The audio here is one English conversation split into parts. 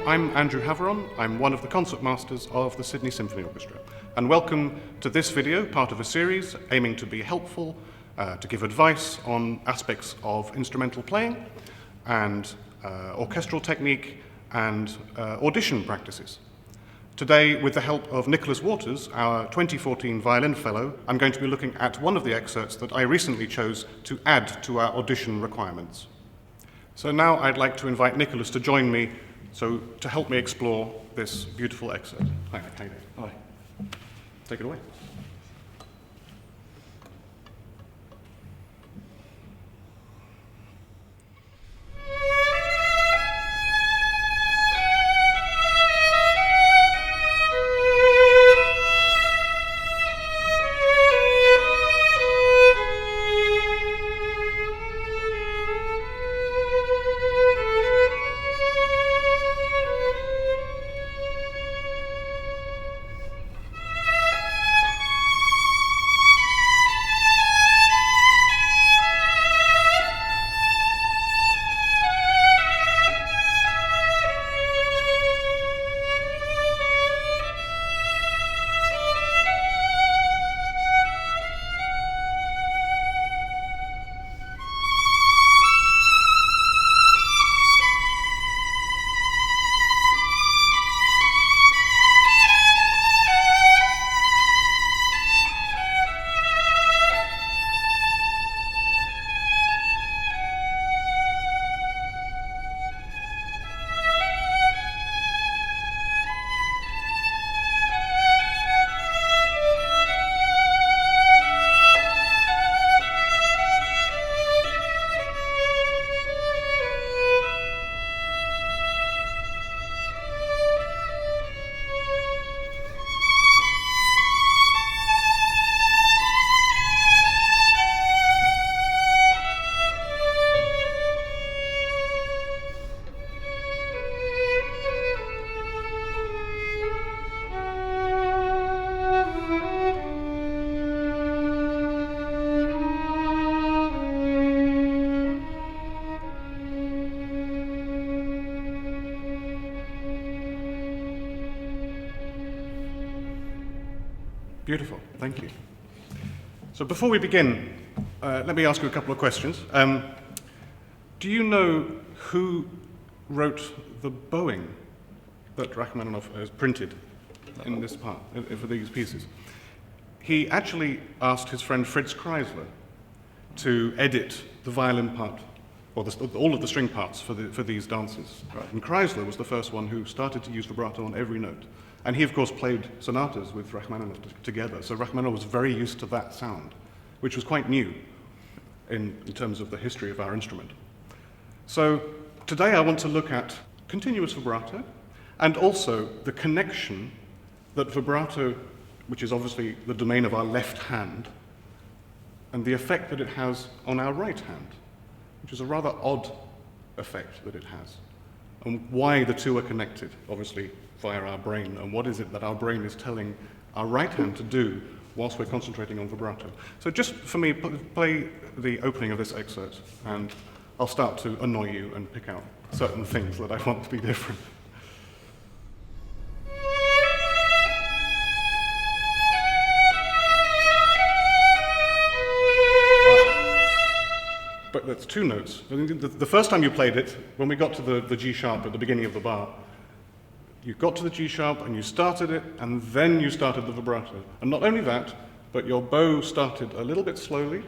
I'm Andrew Haveron. I'm one of the concertmasters of the Sydney Symphony Orchestra. And welcome to this video, part of a series aiming to be helpful, to give advice on aspects of instrumental playing and orchestral technique and audition practices. Today, with the help of Nicholas Waters, our 2014 Violin Fellow, I'm going to be looking at one of the excerpts that I recently chose to add to our audition requirements. So now I'd like to invite Nicholas to join me to help me explore this beautiful excerpt. Hi, how you doing? Hi. Take it away. Beautiful, thank you. So before we begin, let me ask you a couple of questions. Do you know who wrote the bowing that Rachmaninoff has printed in this part, for these pieces? He actually asked his friend Fritz Kreisler to edit the violin part, or all of the string parts for these dances. Right. And Kreisler was the first one who started to use vibrato on every note. And he, of course, played sonatas with Rachmaninoff together, so Rachmaninoff was very used to that sound, which was quite new in terms of the history of our instrument. So today I want to look at continuous vibrato, and also the connection that vibrato, which is obviously the domain of our left hand, and the effect that it has on our right hand, which is a rather odd effect that it has, and why the two are connected, obviously, via our brain, and what is it that our brain is telling our right hand to do whilst we're concentrating on vibrato. So just for me, play the opening of this excerpt, and I'll start to annoy you and pick out certain things that I want to be different. But that's two notes. The first time you played it, when we got to the G sharp at the beginning of the bar, you got to the G sharp and you started it, and then you started the vibrato. And not only that, but your bow started a little bit slowly,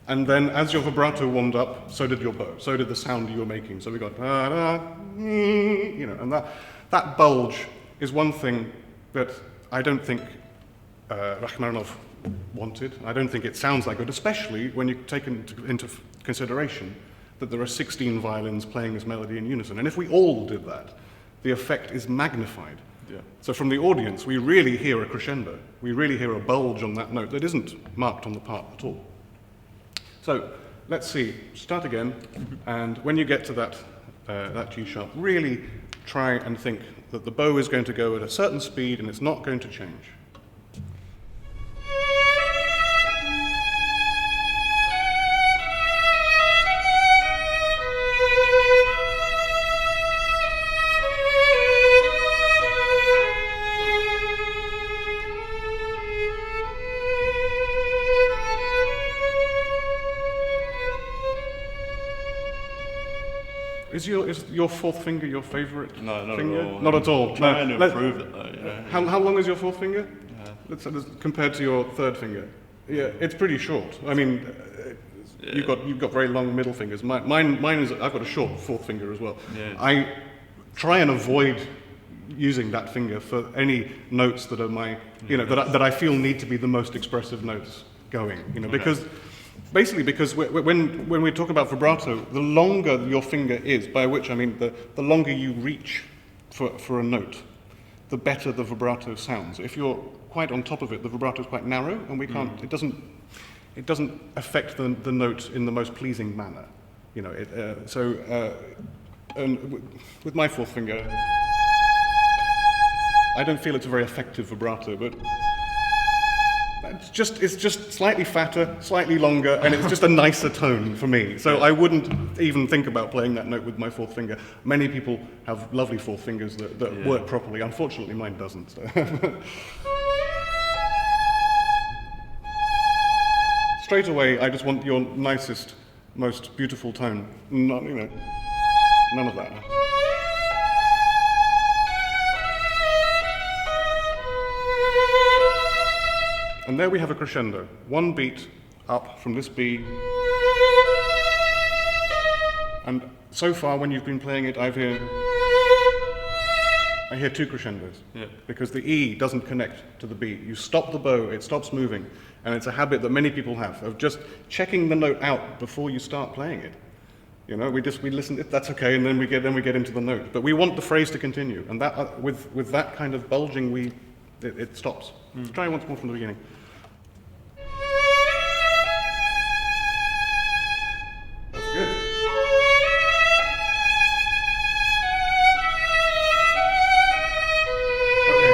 and then as your vibrato warmed up, so did your bow, so did the sound you were making. So we got, and that bulge is one thing that I don't think Rachmaninoff wanted. I don't think it sounds that good, especially when you take into consideration that there are 16 violins playing this melody in unison. And if we all did that, the effect is magnified. Yeah. So from the audience, we really hear a crescendo. We really hear a bulge on that note that isn't marked on the part at all. So let's see, start again, and when you get to that G sharp, really try and think that the bow is going to go at a certain speed and it's not going to change. Is your fourth finger your favourite No, not finger? at all. Not at all. Trying to improve it though. You know. How long is your fourth finger? Compared to your third finger? Yeah, it's pretty short. I mean, you've got very long middle fingers. Mine is, I've got a short fourth finger as well. Yeah. I try and avoid using that finger for any notes that are that I feel need to be the most expressive notes going. Because when we talk about vibrato, the longer your finger is, by which I mean the longer you reach for a note, the better the vibrato sounds. If you're quite on top of it, the vibrato is quite narrow, and we can't. It doesn't affect the note in the most pleasing manner. And with my fourth finger, I don't feel it's a very effective vibrato, but it's just slightly fatter, slightly longer, and it's just a nicer tone for me. So I wouldn't even think about playing that note with my fourth finger. Many people have lovely fourth fingers that work properly. Unfortunately, mine doesn't. So. Straight away, I just want your nicest, most beautiful tone. None of that. And there we have a crescendo. One beat up from this B. And so far, when you've been playing it, I hear two crescendos. Yeah. Because the E doesn't connect to the B. You stop the bow, it stops moving. And it's a habit that many people have, of just checking the note out before you start playing it. We listen, that's okay, and then we get into the note. But we want the phrase to continue. And that with that kind of bulging, it stops. Let's try once more from the beginning. That's good. Okay,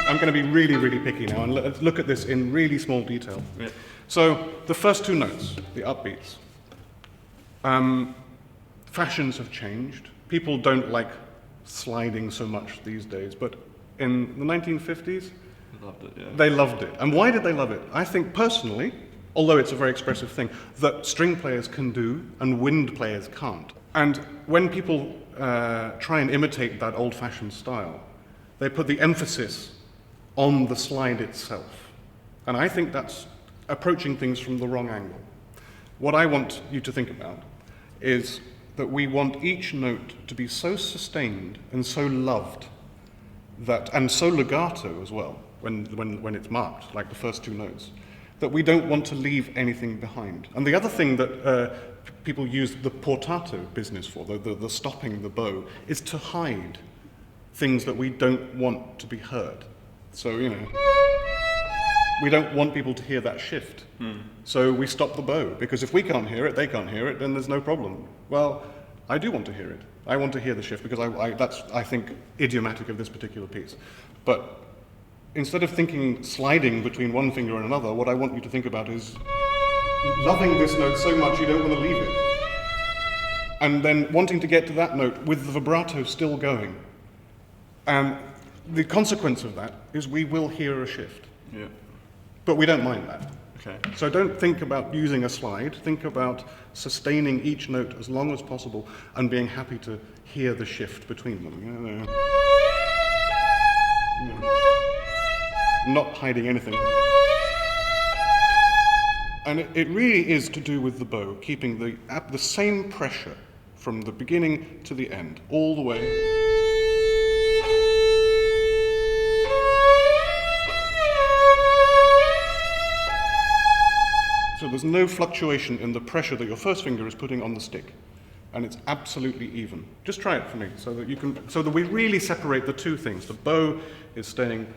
I'm going to be really, really picky now, and let's look at this in really small detail. Yeah. So the first two notes, the upbeats, fashions have changed. People don't like sliding so much these days, but in the 1950s, they loved it. And why did they love it? I think personally, although it's a very expressive thing, that string players can do and wind players can't. And when people try and imitate that old-fashioned style, they put the emphasis on the slide itself. And I think that's approaching things from the wrong angle. What I want you to think about is that we want each note to be so sustained and so loved and so legato as well, when it's marked, like the first two notes, that we don't want to leave anything behind. And the other thing that people use the portato business for, the stopping the bow, is to hide things that we don't want to be heard. So, we don't want people to hear that shift. So we stop the bow, because if we can't hear it, they can't hear it, then there's no problem. Well, I do want to hear it. I want to hear the shift, because that's, I think, idiomatic of this particular piece. But instead of thinking sliding between one finger and another, what I want you to think about is loving this note so much you don't want to leave it. And then wanting to get to that note with the vibrato still going. And the consequence of that is we will hear a shift. Yeah. But we don't mind that. Okay. So don't think about using a slide. Think about sustaining each note as long as possible and being happy to hear the shift between them. Not hiding anything. And it really is to do with the bow, keeping the same pressure from the beginning to the end, all the way. So there's no fluctuation in the pressure that your first finger is putting on the stick, and it's absolutely even. Just try it for me, so that we really separate the two things. The bow is staying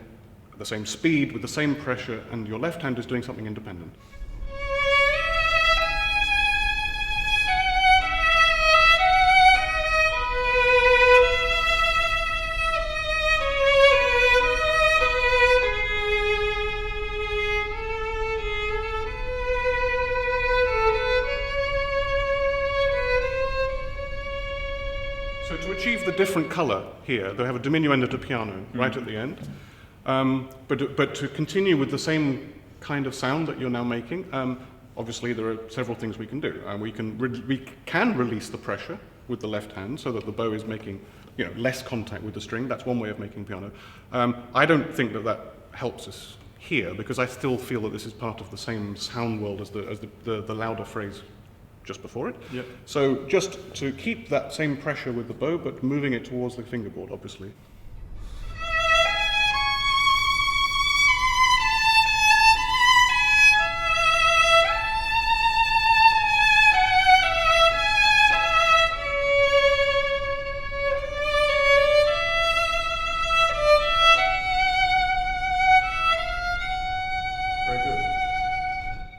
at the same speed with the same pressure, and your left hand is doing something independent. So to achieve the different colour here, they have a diminuendo to piano right at the end. But to continue with the same kind of sound that you're now making, obviously there are several things we can do. We can release the pressure with the left hand so that the bow is making less contact with the string. That's one way of making piano. I don't think that helps us here, because I still feel that this is part of the same sound world as the louder phrase just before it. Yep. So just to keep that same pressure with the bow, but moving it towards the fingerboard, obviously.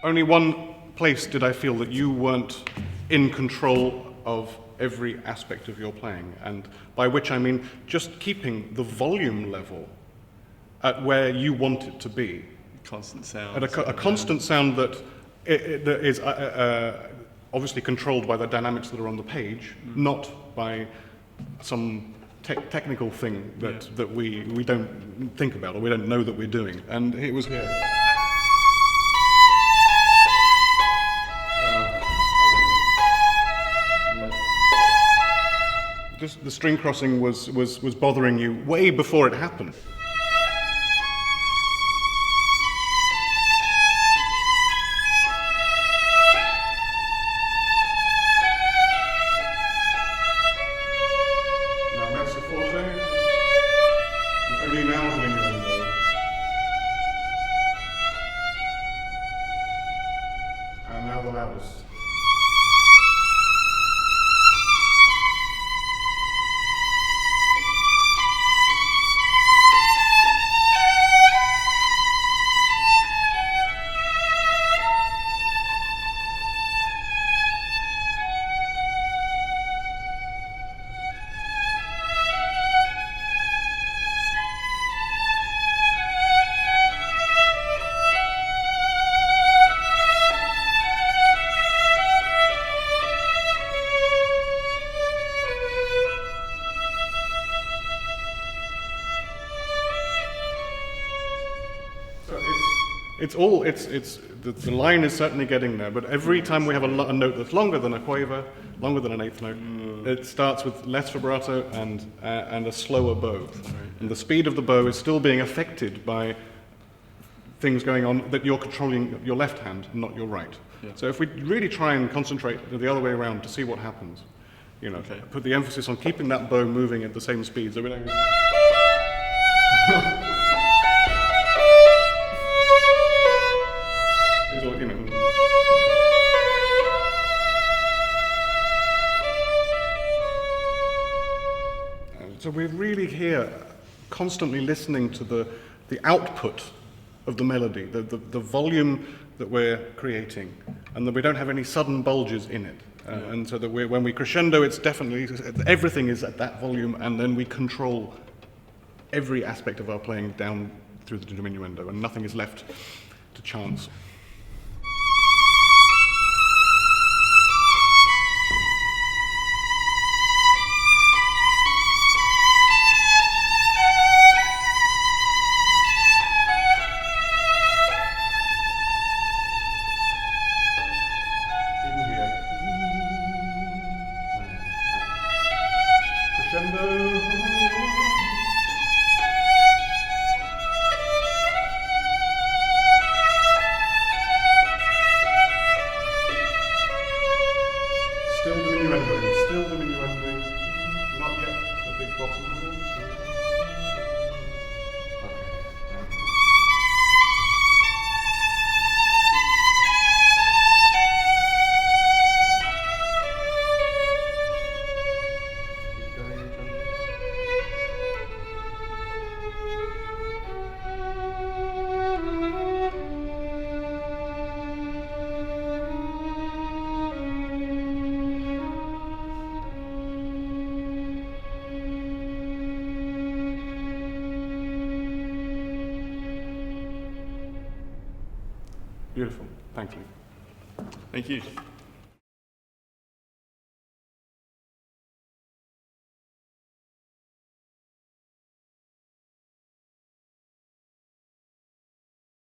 Only one place did I feel that you weren't in control of every aspect of your playing, and by which I mean just keeping the volume level at where you want it to be. Constant sound. At a constant sound that is obviously controlled by the dynamics that are on the page, not by some technical thing that we don't think about or we don't know that we're doing. And it was here. Just the string crossing was bothering you way before it happened. Now mezzo forte, and only now diminuendo. And now the loudest. The line is certainly getting there, but every time we have a note that's longer than a quaver, longer than an eighth note, it starts with less vibrato and a slower bow. Right. And the speed of the bow is still being affected by things going on that you're controlling your left hand, not your right. Yeah. So if we really try and concentrate the other way around to see what happens, put the emphasis on keeping that bow moving at the same speed. So we don't. So we're really here constantly listening to the output of the melody, the volume that we're creating, and that we don't have any sudden bulges in it. And so that when we crescendo, it's definitely, everything is at that volume, and then we control every aspect of our playing down through the diminuendo, and nothing is left to chance. Beautiful. Thank you. Thank you.